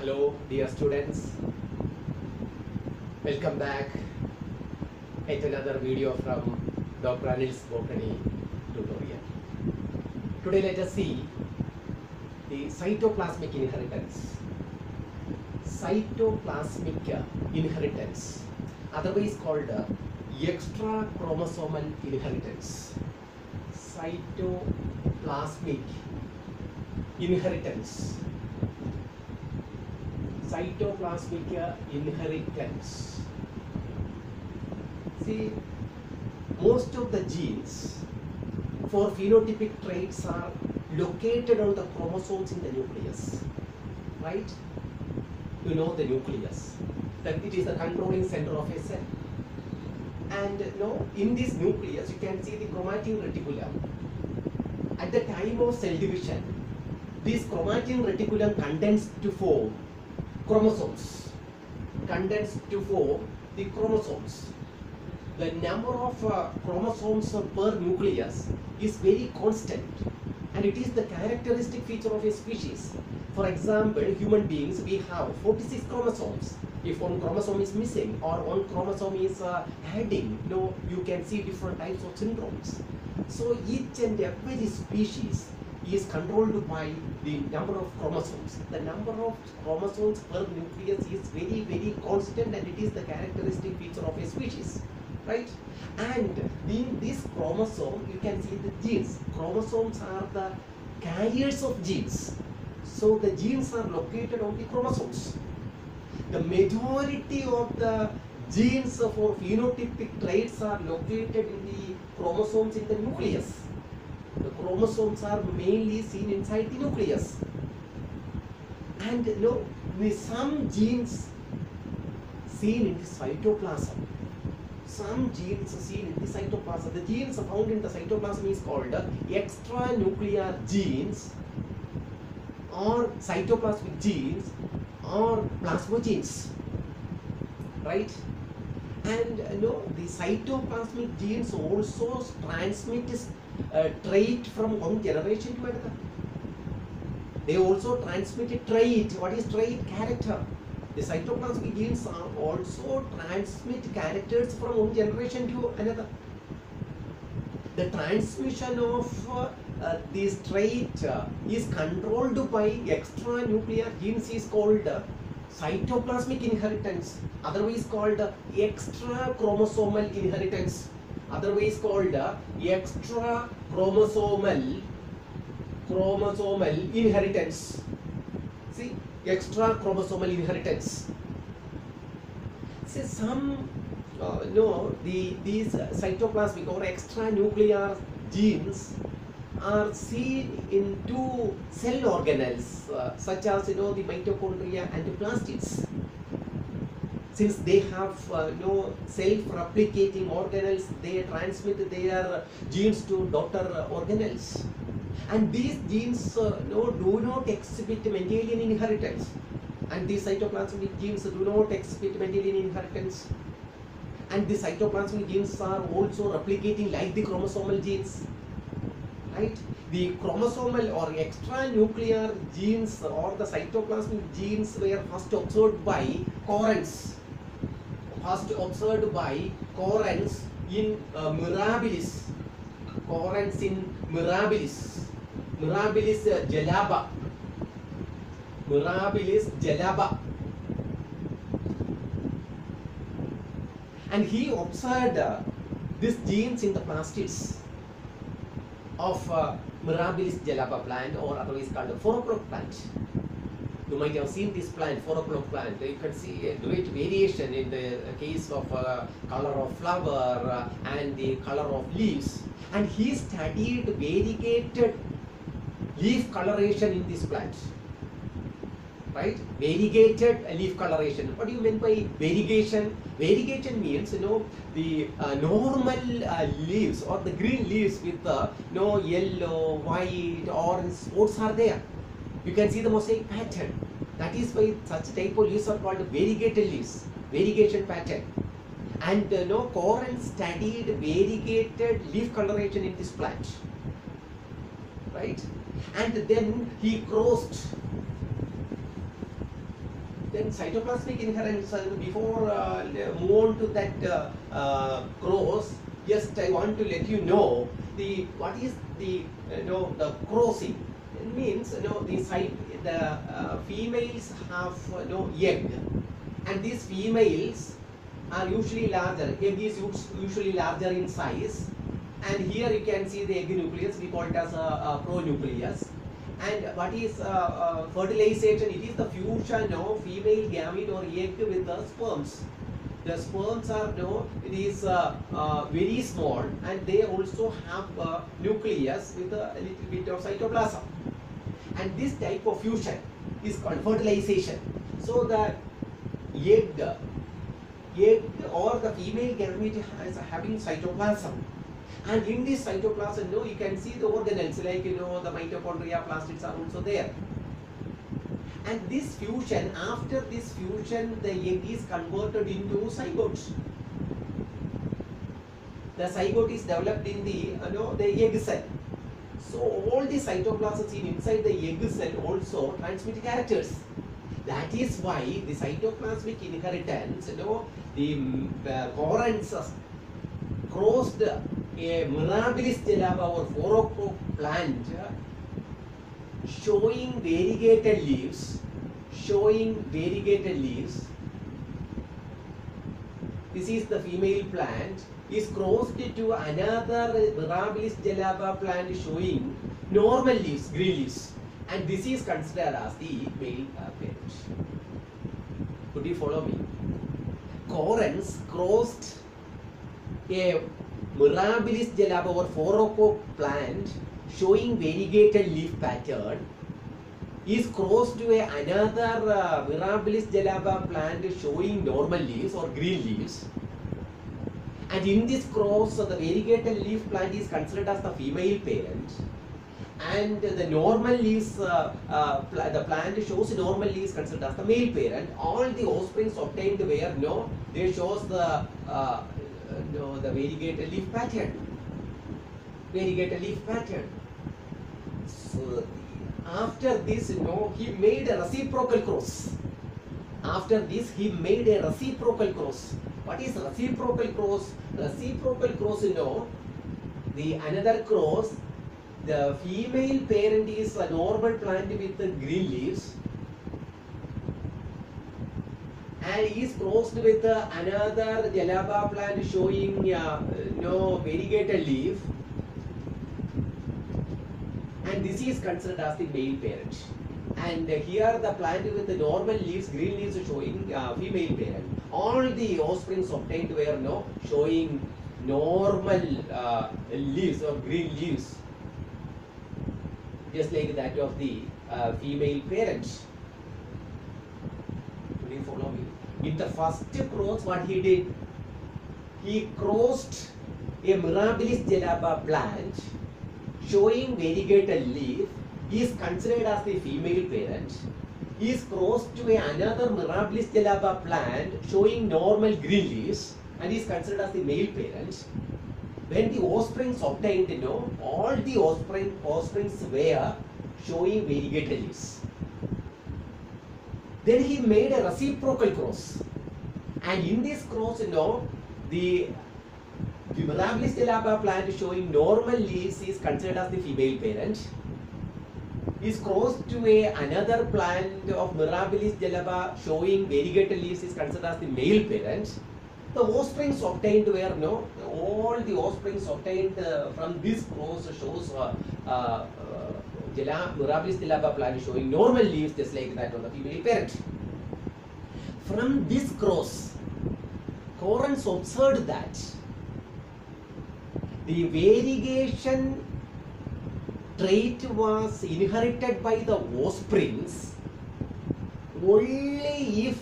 Hello dear students, welcome back at another video from Dr. Anil's Botany tutorial. Today let us see the cytoplasmic inheritance. Cytoplasmic inheritance, otherwise called extra chromosomal inheritance. Cytoplasmic inheritance. Cytoplasmic inheritance. See, most of the genes for phenotypic traits are located on the chromosomes in the nucleus, right? You know the nucleus, that it is the controlling center of a cell. And in this nucleus you can see the chromatin reticulum. At the time of cell division, this chromatin reticulum condensed to form chromosomes. Condensed to form the chromosomes. The number of chromosomes per nucleus is very constant, and it is the characteristic feature of a species. For example, human beings, we have 46 chromosomes. If one chromosome is missing or one chromosome is adding, you can see different types of syndromes. So each and every species is controlled by the number of chromosomes. The number of chromosomes per nucleus is very, very constant, and it is the characteristic feature of a species, right? And in this chromosome, you can see the genes. Chromosomes are the carriers of genes. So the genes are located on the chromosomes. The majority of the genes for phenotypic traits are located in the chromosomes in the nucleus. The chromosomes are mainly seen inside the nucleus. And some genes seen in the cytoplasm. Some genes seen in the cytoplasm. The genes found in the cytoplasm is called extranuclear genes, or cytoplasmic genes, or plasmogenes, right? And the cytoplasmic genes also transmit trait from one generation to another. They also transmit a trait. What is trait? Character. The cytoplasmic genes are also transmit characters from one generation to another. The transmission of this trait is controlled by extranuclear genes is called cytoplasmic inheritance, otherwise called extra chromosomal inheritance, otherwise called extra chromosomal inheritance. See, extra chromosomal inheritance. See, some these cytoplasmic or extranuclear genes are seen in two cell organelles, such as the mitochondria and the plastids. Since they have self-replicating organelles, they transmit their genes to daughter organelles, and these genes do not exhibit Mendelian inheritance, and these cytoplasmic genes do not exhibit Mendelian inheritance, and the cytoplasmic genes are also replicating like the chromosomal genes. Right? The chromosomal or extranuclear genes or the cytoplasmic genes were first observed by Correns. First observed by Correns in Mirabilis. Correns in Mirabilis. Mirabilis jalaba. Mirabilis jalaba. And he observed these genes in the plastids of Mirabilis jalaba plant, or otherwise called the 4 o'clock plant. You might have seen this plant, 4 o'clock plant. You can see a great variation in the case of color of flower and the color of leaves. And he studied variegated leaf coloration in this plant. Right? Variegated leaf coloration. What do you mean by variegation? Variegation means the normal leaves or the green leaves with yellow, white, orange spots are there. You can see the mosaic pattern. That is why such type of leaves are called variegated leaves. Variegation pattern. And Correns studied variegated leaf coloration in this plant. Right? And then he crossed then cytoplasmic inheritance, before move on to that cross, just I want to let you know what is the the crossing. It means the females have egg, and these females are usually larger. Egg is usually larger in size, and here you can see the egg nucleus. We call it as a pronucleus. And what is fertilization? It is the fusion of female gamete or egg with the sperms. The sperms are it is very small, and they also have a nucleus with a little bit of cytoplasm. And this type of fusion is called fertilization. So the egg or the female gamete is having cytoplasm. And in this cytoplasm, you can see the organelles like the mitochondria, plastids are also there. And this fusion, after this fusion, the egg is converted into zygote. The zygote is developed in the egg cell. So all the cytoplasms inside the egg cell also transmit characters. That is why the cytoplasmic inheritance, the Coren's crossed a Mirabilis gelaba or Phorococc plant showing variegated leaves. This is the female plant, is crossed to another Mirabilis gelaba plant showing normal leaves, green leaves, and this is considered as the male parent. Could you follow me? Coren's crossed a Mirabilis gelaba or Phorococc plant showing variegated leaf pattern is crossed to another Mirabilis gelaba plant showing normal leaves or green leaves. And in this cross, the variegated leaf plant is considered as the female parent, and the normal leaves, the plant shows normal leaves considered as the male parent. All the offsprings obtained where they shows the variegated leaf pattern. So after this, he made a reciprocal cross. What is reciprocal cross? Reciprocal cross, the another cross, the female parent is a normal plant with the green leaves, and is crossed with another gelaba plant showing variegated leaf, and this is considered as the male parent. And here the plant with the normal leaves, green leaves showing female parent. All the offsprings obtained were showing normal leaves or green leaves, just like that of the female parent. Will you follow me? In the first cross, what he did, he crossed a Mirabilis gelaba plant showing variegated leaf, is considered as the female parent, is crossed to another Mirabilis gelaba plant showing normal green leaves, and is considered as the male parent. When the offsprings obtained, all the offsprings were showing variegated leaves. Then he made a reciprocal cross, and in this cross, the Mirabilis gelaba plant showing normal leaves is considered as the female parent, is crossed to another plant of Mirabilis gelaba showing variegated leaves is considered as the male parent. The offsprings obtained were all the offsprings obtained from this cross shows Mirabilis gelaba plant showing normal leaves just like that of the female parent. From this cross, Coren's observed that the variegation trait was inherited by the offsprings only if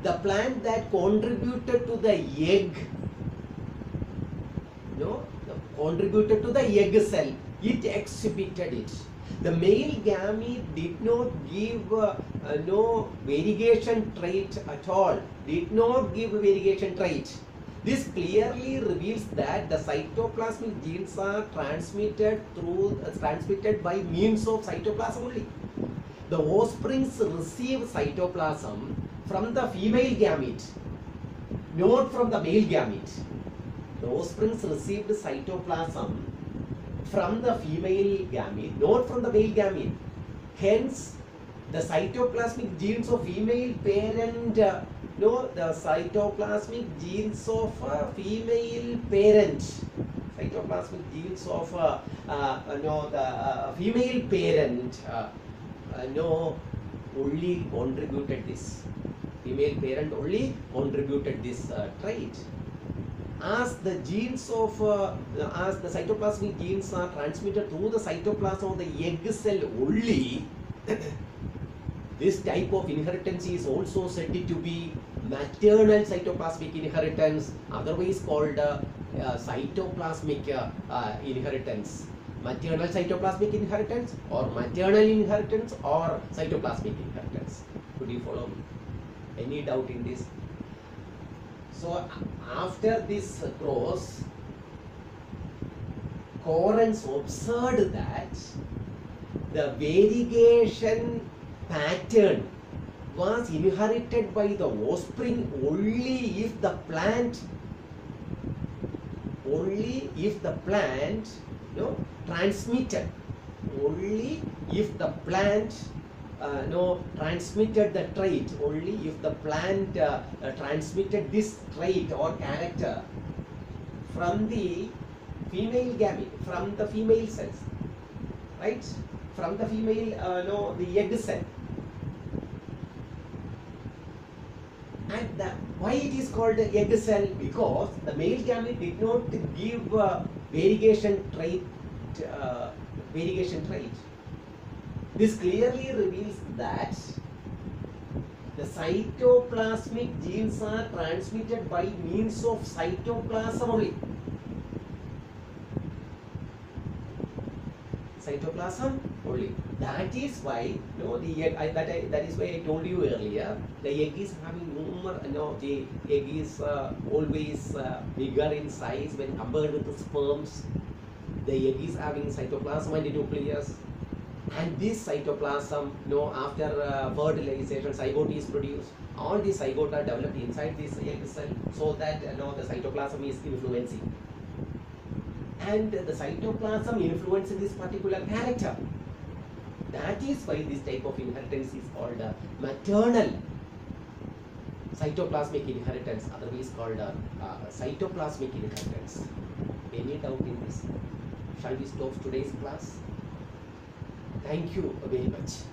the plant that contributed to the egg, contributed to the egg cell, it exhibited it. The male gamete did not give no variegation trait at all, This clearly reveals that the cytoplasmic genes are transmitted by means of cytoplasm only. The offsprings receive cytoplasm from the female gamete, not from the male gamete. The offsprings received cytoplasm from the female gamete, not from the male gamete. Hence, the cytoplasmic genes of female parent, the cytoplasmic genes of female parent, cytoplasmic genes of the female parent, only contributed this. Female parent only contributed this trait. As the genes of, as the cytoplasmic genes are transmitted through the cytoplasm of the egg cell only, this type of inheritance is also said to be maternal cytoplasmic inheritance, otherwise called cytoplasmic inheritance. Maternal cytoplasmic inheritance, or maternal inheritance, or cytoplasmic inheritance. Could you follow me? Any doubt in this? So after this cross, Correns observed that the variegation pattern was inherited by the offspring only if the plant transmitted, only if the plant transmitted the trait, only if the plant transmitted this trait or character from the female gamete, from the female cells, right? From the female, the egg cell. And why it is called the egg cell? Because the male gamete did not give variegation trait. This clearly reveals that the cytoplasmic genes are transmitted by means of cytoplasm only. Cytoplasm only. That is why, the egg. That is why I told you earlier. The egg is having the egg is always bigger in size when compared with the sperms. The egg is having cytoplasm and nucleus. And this cytoplasm, after fertilization, zygote is produced. All these zygote are developed inside this egg cell, so that the cytoplasm is influencing. And the cytoplasm influences this particular character. That is why this type of inheritance is called maternal cytoplasmic inheritance, otherwise called cytoplasmic inheritance. Any doubt in this? Shall we stop today's class? Thank you very much.